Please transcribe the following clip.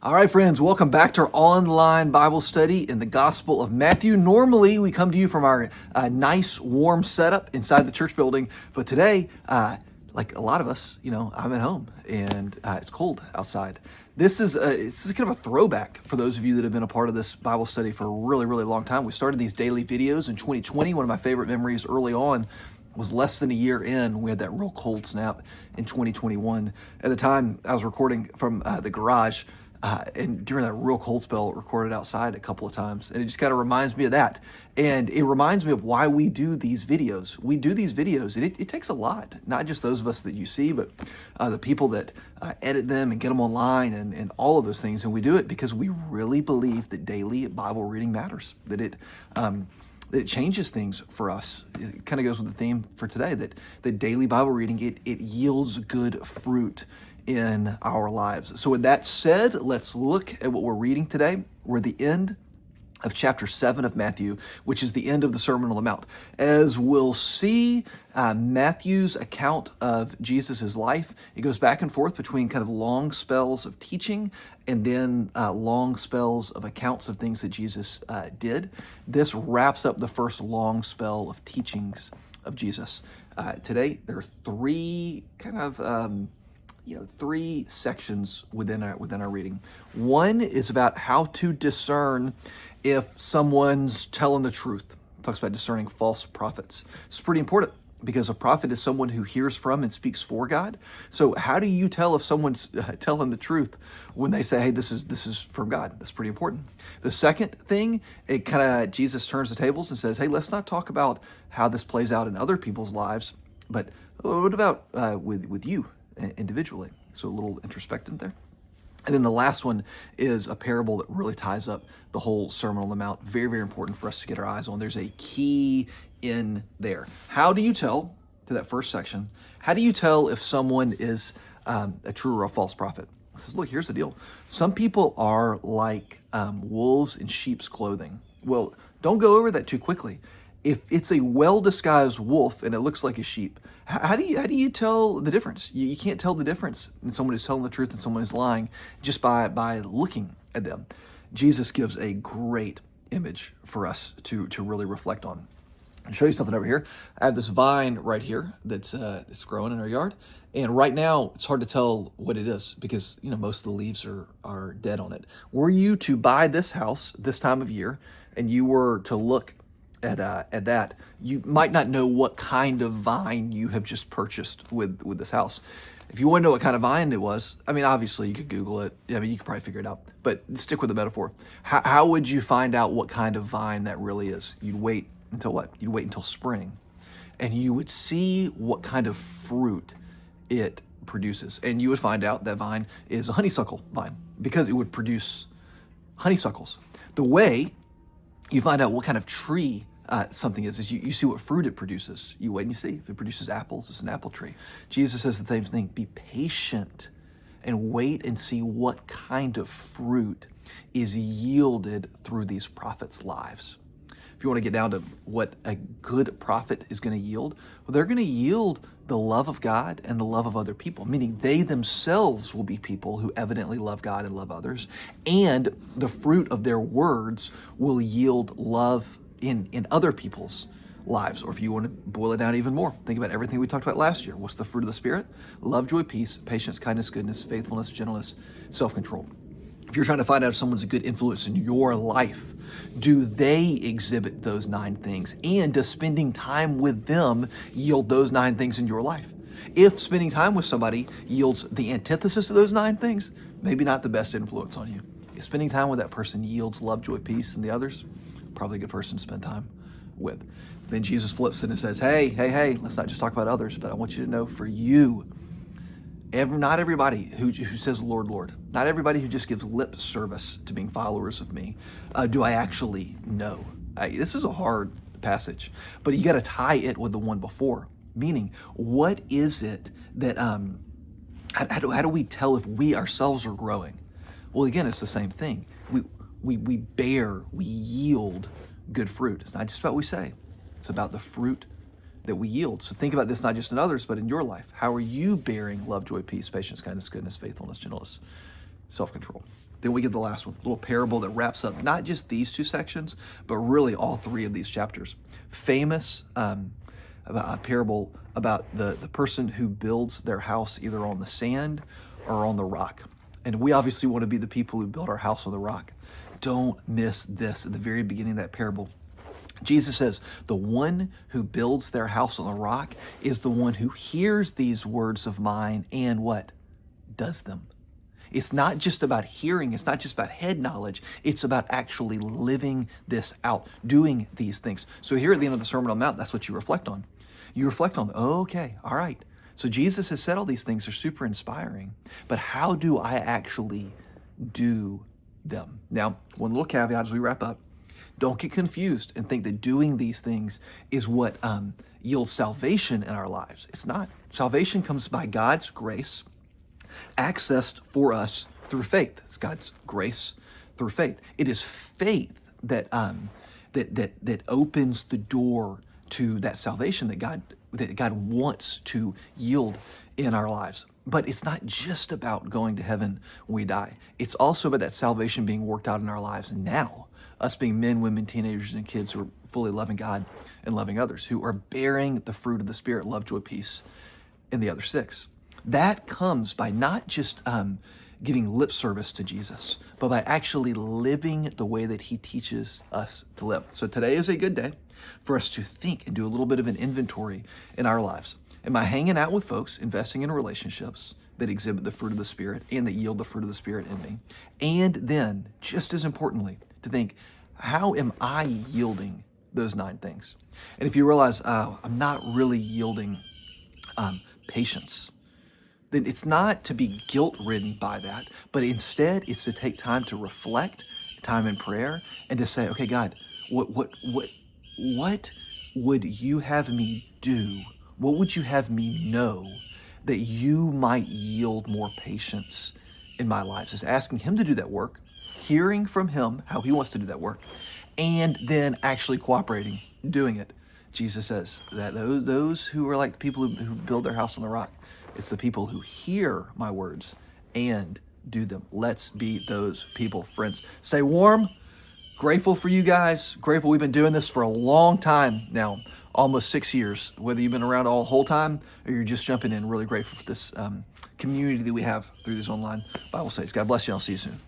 All right, friends, welcome back to our online Bible study in the Gospel of Matthew. Normally, we come to you from our nice, warm setup inside the church building, but today, like a lot of us, I'm at home and it's cold outside. This is kind of a throwback for those of you that have been a part of this Bible study for a really, really long time. We started these daily videos in 2020. One of my favorite memories early on was less than a year in. We had that real cold snap in 2021. At the time, I was recording from the garage. And during that real cold spell, it recorded outside a couple of times. And it just kind of reminds me of that. And it reminds me of why we do these videos. We do these videos, and it takes a lot. Not just those of us that you see, but the people that edit them and get them online and all of those things. And we do it because we really believe that daily Bible reading matters, that it changes things for us. It kind of goes with the theme for today, that daily Bible reading, it yields good fruit in our lives. So with that said, let's look at what we're reading today. We're at the end of chapter 7 of Matthew, which is the end of the Sermon on the Mount. As we'll see, Matthew's account of Jesus' life, it goes back and forth between kind of long spells of teaching and then long spells of accounts of things that Jesus did. This wraps up the first long spell of teachings of Jesus. Today, there are three three sections within our reading. One is about how to discern if someone's telling the truth. It talks about discerning false prophets. It's pretty important because a prophet is someone who hears from and speaks for God. So how do you tell if someone's telling the truth when they say, hey, this is from God? That's pretty important. The second thing, Jesus turns the tables and says, hey, let's not talk about how this plays out in other people's lives, but what about with you individually? So a little introspective there. And then the last one is a parable that really ties up the whole Sermon on the Mount. Very, very important for us to get our eyes on. There's a key in there. How do you tell, to that first section, how do you tell if someone is a true or a false prophet? It says, look, here's the deal. Some people are like wolves in sheep's clothing. Well, don't go over that too quickly. If it's a well-disguised wolf and it looks like a sheep, how do you tell the difference? You can't tell the difference in someone who's telling the truth and someone who's lying just by looking at them. Jesus gives a great image for us to really reflect on. I'll show you something over here. I have this vine right here that's growing in our yard, and right now it's hard to tell what it is because most of the leaves are dead on it. Were you to buy this house this time of year and you were to look at that, you might not know what kind of vine you have just purchased with this house. If you want to know what kind of vine it was, obviously you could Google it. You could probably figure it out, but stick with the metaphor. How would you find out what kind of vine that really is? You'd wait until what? You'd wait until spring, and you would see what kind of fruit it produces. And you would find out that vine is a honeysuckle vine because it would produce honeysuckles. The way you find out what kind of tree something is you see what fruit it produces. You wait and you see. If it produces apples, it's an apple tree. Jesus says the same thing. Be patient and wait and see what kind of fruit is yielded through these prophets' lives. If you want to get down to what a good prophet is going to yield, well, they're going to yield the love of God and the love of other people, meaning they themselves will be people who evidently love God and love others, and the fruit of their words will yield love in other people's lives. Or if you want to boil it down even more, think about everything we talked about last year. What's the fruit of the Spirit? Love, joy, peace, patience, kindness, goodness, faithfulness, gentleness, self-control. If you're trying to find out if someone's a good influence in your life, do they exhibit those 9 things? And does spending time with them yield those 9 things in your life? If spending time with somebody yields the antithesis of those 9 things, maybe not the best influence on you. If spending time with that person yields love, joy, peace, and the others, probably a good person to spend time with. Then Jesus flips it and says, hey, let's not just talk about others, but I want you to know for you, not everybody who says, Lord, Lord, not everybody who just gives lip service to being followers of me, do I actually know. This is a hard passage, but you got to tie it with the one before, meaning what is it that, how do we tell if we ourselves are growing? Well, again, it's the same thing. We yield good fruit. It's not just about what we say. It's about the fruit that we yield. So think about this not just in others, but in your life. How are you bearing love, joy, peace, patience, kindness, goodness, faithfulness, gentleness? self-control. Then we get the last one, a little parable that wraps up not just these two sections, but really all three of these chapters. Famous about a parable about the person who builds their house either on the sand or on the rock. And we obviously want to be the people who build our house on the rock. Don't miss this at the very beginning of that parable. Jesus says, the one who builds their house on the rock is the one who hears these words of mine and what? Does them. It's not just about hearing. It's not just about head knowledge. It's about actually living this out, doing these things. So here at the end of the Sermon on the Mount, that's what you reflect on. You reflect on, okay, all right. So Jesus has said all these things are super inspiring, but how do I actually do them? Now, one little caveat as we wrap up, don't get confused and think that doing these things is what yields salvation in our lives. It's not. Salvation comes by God's grace, accessed for us through faith. It's God's grace through faith. It is faith that that opens the door to that salvation that God wants to yield in our lives. But it's not just about going to heaven when we die. It's also about that salvation being worked out in our lives now. Us being men, women, teenagers, and kids who are fully loving God and loving others, who are bearing the fruit of the Spirit, love, joy, peace, and the other six. That comes by not just giving lip service to Jesus, but by actually living the way that he teaches us to live. So today is a good day for us to think and do a little bit of an inventory in our lives. Am I hanging out with folks, investing in relationships that exhibit the fruit of the Spirit and that yield the fruit of the Spirit in me? And then, just as importantly, to think, how am I yielding those 9 things? And if you realize, I'm not really yielding patience, then it's not to be guilt-ridden by that, but instead it's to take time to reflect, time in prayer, and to say, okay, God, what would you have me do? What would you have me know that you might yield more patience in my life? It's asking him to do that work, hearing from him how he wants to do that work, and then actually cooperating, doing it. Jesus says that those who are like the people who build their house on the rock, it's the people who hear my words and do them. Let's be those people, friends. Stay warm. Grateful for you guys. Grateful we've been doing this for a long time now, almost 6 years. Whether you've been around all the whole time or you're just jumping in, really grateful for this community that we have through these online Bible studies. God bless you. I'll see you soon.